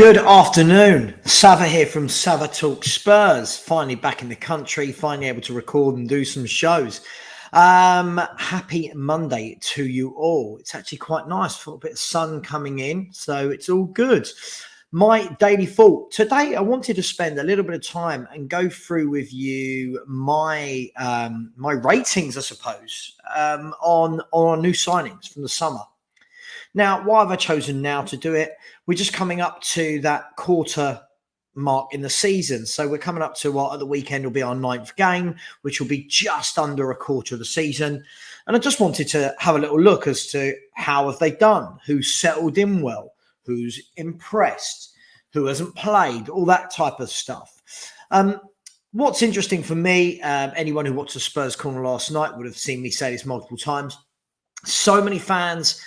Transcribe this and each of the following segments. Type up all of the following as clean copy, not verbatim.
Good afternoon. Savva here from Savva Talk Spurs. Finally back in the country, finally able to record and do some shows. Happy Monday to you all. It's actually quite nice for a bit of sun coming in, so it's all good. My daily thought. Today I wanted to spend a little bit of time and go through with you my ratings, I suppose, on our new signings from the summer. Now, why have I chosen now to do it? We're just coming up to that quarter mark in the season. So we're coming up to what at the weekend will be our 9th game, which will be just under a quarter of the season. And I just wanted to have a little look as to how have they done, who's settled in well, who's impressed, who hasn't played, all that type of stuff. What's interesting for me, anyone who watched the Spurs Corner last night would have seen me say this multiple times. So many fans,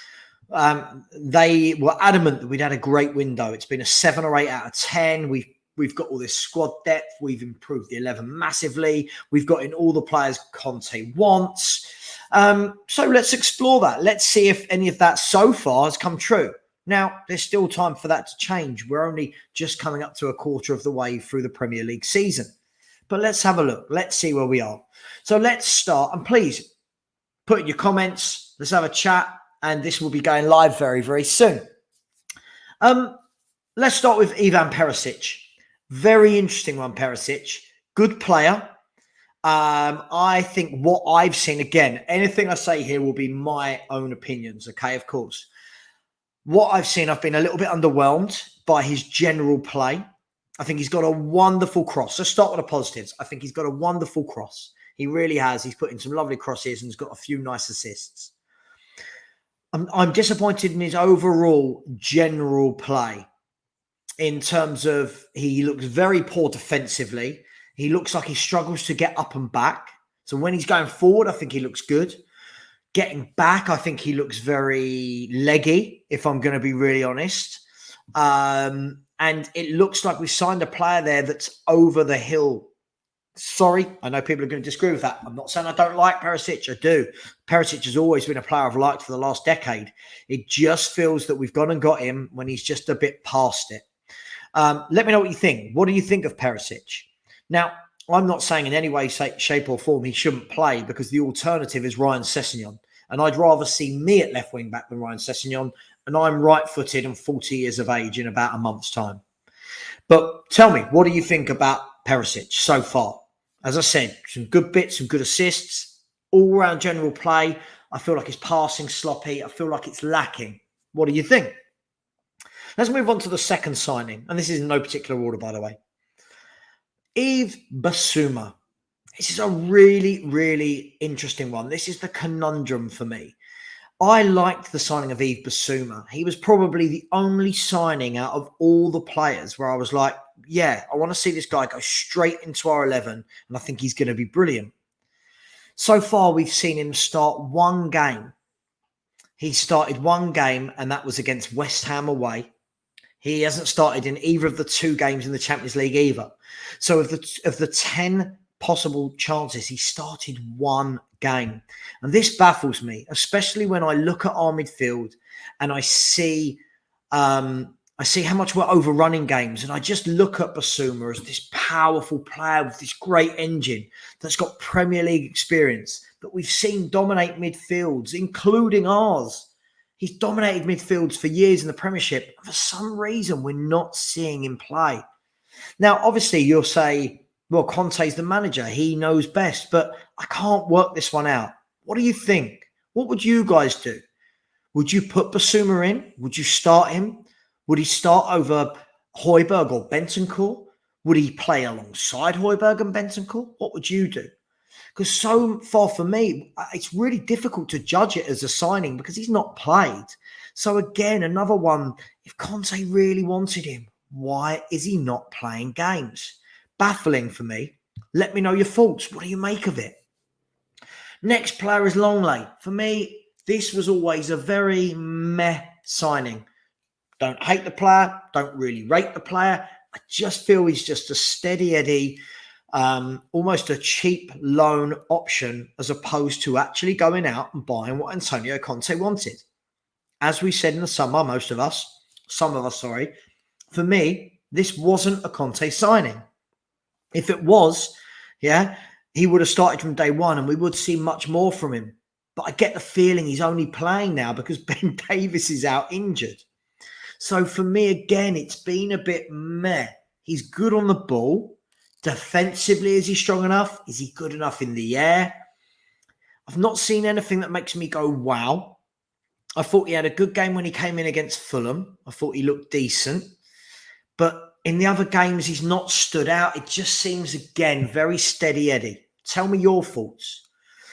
they were adamant that we'd had a great window. It's been a 7 or 8 out of 10. We've got all this squad depth. We've improved the 11 massively. We've got in all the players Conte wants. So let's explore that. Let's see if any of that so far has come true. Now, there's still time for that to change. We're only just coming up to a quarter of the way through the Premier League season. But let's have a look. Let's see where we are. So let's start. And please put in your comments. Let's have a chat. And this will be going live very, very soon. Let's start with Ivan Perisic. Very interesting one, Perisic. Good player. I think what I've seen, again, anything I say here will be my own opinions, okay, of course. What I've seen, I've been a little bit underwhelmed by his general play. I think he's got a wonderful cross. Let's start with the positives. I think he's got a wonderful cross. He really has. He's put in some lovely crosses and has got a few nice assists. I'm disappointed in his overall general play in terms of he looks very poor defensively. He looks like he struggles to get up and back. So when he's going forward, I think he looks good. Getting back, I think he looks very leggy, if I'm going to be really honest. And it looks like we signed a player there that's over the hill. Sorry, I know people are going to disagree with that. I'm not saying I don't like Perisic. I do. Perisic has always been a player I've liked for the last decade. It just feels that we've gone and got him when he's just a bit past it. Let me know what you think. What do you think of Perisic? Now, I'm not saying in any way, shape or form he shouldn't play because the alternative is Ryan Sessegnon. And I'd rather see me at left wing back than Ryan Sessegnon. And I'm right-footed and 40 years of age in about a month's time. But tell me, what do you think about Perisic so far? As I said, some good bits, some good assists, all-round general play. I feel like his passing sloppy. I feel like it's lacking. What do you think? Let's move on to the second signing. And this is in no particular order, by the way. Yves Basuma. This is a really, really interesting one. This is the conundrum for me. I liked the signing of Yves Basuma. He was probably the only signing out of all the players where I was like, yeah, I want to see this guy go straight into our 11, and I think he's going to be brilliant. So far, we've seen him start one game. He started one game, and that was against West Ham away. He hasn't started in either of the 2 games in the Champions League either. So of the 10 possible chances, he started one game. And this baffles me, especially when I look at our midfield and I see how much we're overrunning games. And I just look at Basuma as this powerful player with this great engine that's got Premier League experience that we've seen dominate midfields, including ours. He's dominated midfields for years in the Premiership. For some reason, we're not seeing him play. Now, obviously, you'll say, well, Conte's the manager. He knows best. But I can't work this one out. What do you think? What would you guys do? Would you put Basuma in? Would you start him? Would he start over Højbjerg or Bentancur? Would he play alongside Højbjerg and Bentancur? What would you do? Because so far for me, it's really difficult to judge it as a signing because he's not played. So again, another one, if Conte really wanted him, why is he not playing games? Baffling for me. Let me know your thoughts. What do you make of it? Next player is Longley. For me, this was always a very meh signing. Don't hate the player. Don't really rate the player. I just feel he's just a steady Eddie, almost a cheap loan option as opposed to actually going out and buying what Antonio Conte wanted. As we said in the summer, some of us, for me, this wasn't a Conte signing. If it was, he would have started from day one and we would see much more from him. But I get the feeling he's only playing now because Ben Davies is out injured. So for me, again, it's been a bit meh. He's good on the ball. Defensively, is he strong enough? Is he good enough in the air? I've not seen anything that makes me go, wow. I thought he had a good game when he came in against Fulham. I thought he looked decent. But in the other games, he's not stood out. It just seems, again, very steady Eddie. Tell me your thoughts.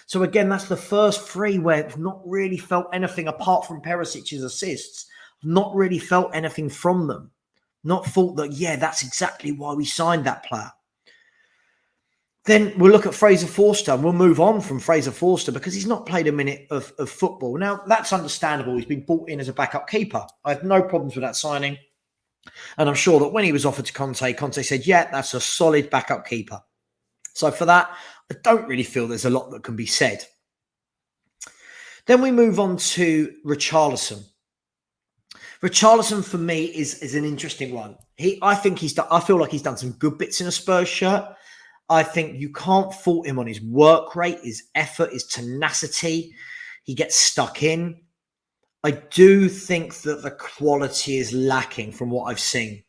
So again, that's the first three where I've not really felt anything apart from Perisic's assists. I've not really felt anything from them. Not thought that, that's exactly why we signed that player. Then we'll look at Fraser Forster and we'll move on from Fraser Forster because he's not played a minute of football. Now, that's understandable. He's been brought in as a backup keeper. I have no problems with that signing. And I'm sure that when he was offered to Conte, Conte said, that's a solid backup keeper. So for that, I don't really feel there's a lot that can be said. Then we move on to Richarlison. Richarlison for me is an interesting one. I feel like he's done some good bits in a Spurs shirt. I think you can't fault him on his work rate, his effort, his tenacity. He gets stuck in. I do think that the quality is lacking from what I've seen.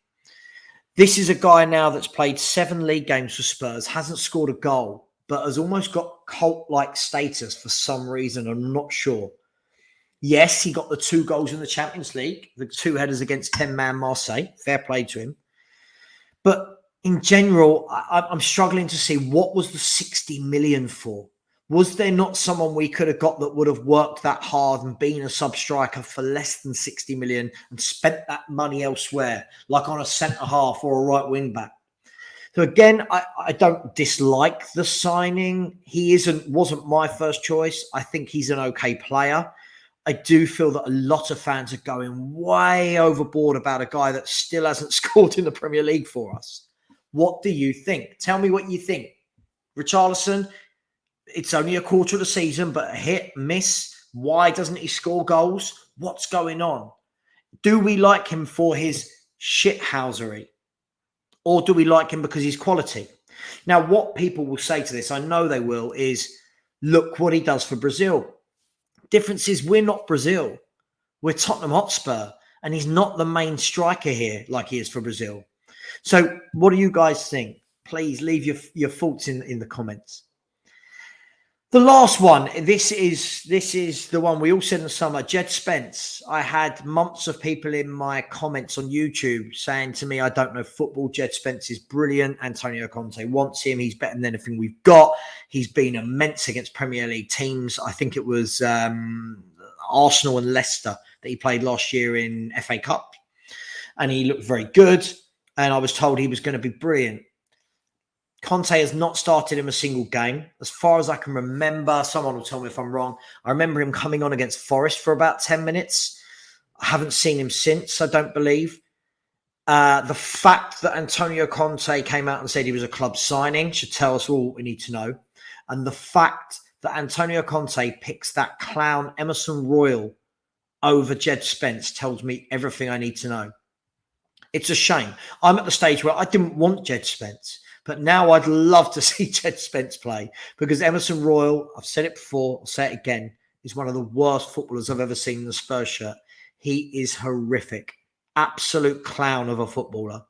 This is a guy now that's played 7 league games for Spurs, hasn't scored a goal, but has almost got cult-like status for some reason. I'm not sure. Yes, he got the 2 goals in the Champions League, the 2 headers against 10-man Marseille. Fair play to him. But in general, I'm struggling to see what was the 60 million for. Was there not someone we could have got that would have worked that hard and been a sub-striker for less than 60 million and spent that money elsewhere, like on a centre-half or a right wing-back? So again, I don't dislike the signing. He wasn't my first choice. I think he's an okay player. I do feel that a lot of fans are going way overboard about a guy that still hasn't scored in the Premier League for us. What do you think? Tell me what you think. Richarlison, it's only a quarter of the season, but a hit, miss. Why doesn't he score goals? What's going on? Do we like him for his shithousery? Or do we like him because he's quality? Now, what people will say to this, I know they will, is look what he does for Brazil. Difference is we're not Brazil. We're Tottenham Hotspur. And he's not the main striker here like he is for Brazil. So what do you guys think? Please leave your thoughts in the comments. The last one, this is the one we all said in the summer, Jed Spence. I had months of people in my comments on YouTube saying to me, I don't know football. Jed Spence is brilliant. Antonio Conte wants him. He's better than anything we've got. He's been immense against Premier League teams. I think it was Arsenal and Leicester that he played last year in FA Cup. And he looked very good. And I was told he was going to be brilliant. Conte has not started him a single game. As far as I can remember, someone will tell me if I'm wrong. I remember him coming on against Forest for about 10 minutes. I haven't seen him since, I don't believe. The fact that Antonio Conte came out and said he was a club signing should tell us all what we need to know. And the fact that Antonio Conte picks that clown Emerson Royal over Jed Spence tells me everything I need to know. It's a shame. I'm at the stage where I didn't want Jed Spence. But now I'd love to see Jed Spence play because Emerson Royal, I've said it before, I'll say it again, is one of the worst footballers I've ever seen in the Spurs shirt. He is horrific. Absolute clown of a footballer.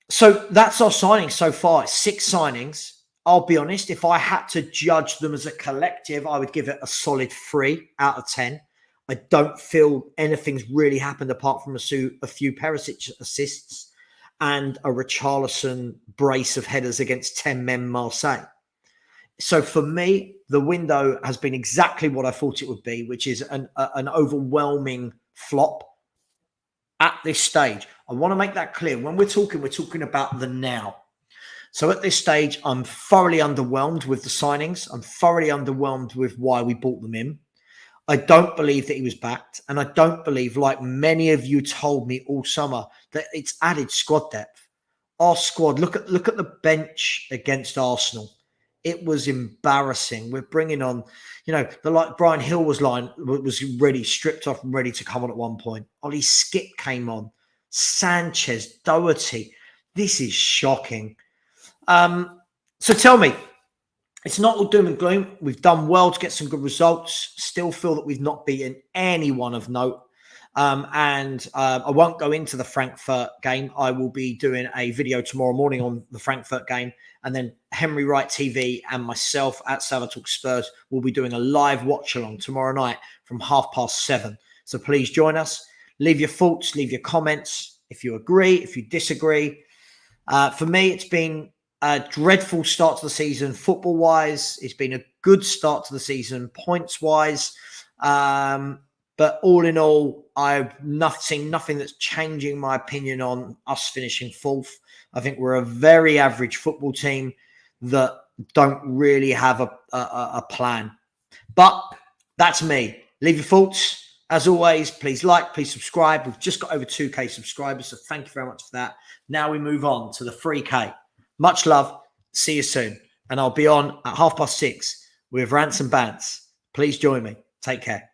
So that's our signings so far. It's 6 signings. I'll be honest, if I had to judge them as a collective, I would give it a solid 3 out of 10. I don't feel anything's really happened apart from a few Perisic assists and a Richarlison brace of headers against 10-men Marseille. So for me, the window has been exactly what I thought it would be, which is an overwhelming flop at this stage. I want to make that clear. When we're talking about the now. So at this stage, I'm thoroughly underwhelmed with the signings. I'm thoroughly underwhelmed with why we bought them in. I don't believe that he was backed. And I don't believe, like many of you told me all summer, that it's added squad depth. Our squad, look at the bench against Arsenal. It was embarrassing. We're bringing on, Brian Hill was ready, stripped off and ready to come on at one point. Ollie Skip came on. Sanchez, Doherty. This is shocking. So tell me, it's not all doom and gloom. We've done well to get some good results. Still feel that we've not beaten anyone of note. I won't go into the Frankfurt game. I will be doing a video tomorrow morning on the Frankfurt game. And then Henry Wright TV and myself at Savva Spurs will be doing a live watch along tomorrow night from 7:30. So please join us. Leave your thoughts, leave your comments. If you agree, if you disagree. For me, it's been a dreadful start to the season, football-wise. It's been a good start to the season, points-wise. But all in all, I've seen nothing that's changing my opinion on us finishing fourth. I think we're a very average football team that don't really have a plan. But that's me. Leave your thoughts. As always, please like, please subscribe. We've just got over 2K subscribers, so thank you very much for that. Now we move on to the 3K. Much love. See you soon. And I'll be on at 6:30 with Rants and Bants. Please join me. Take care.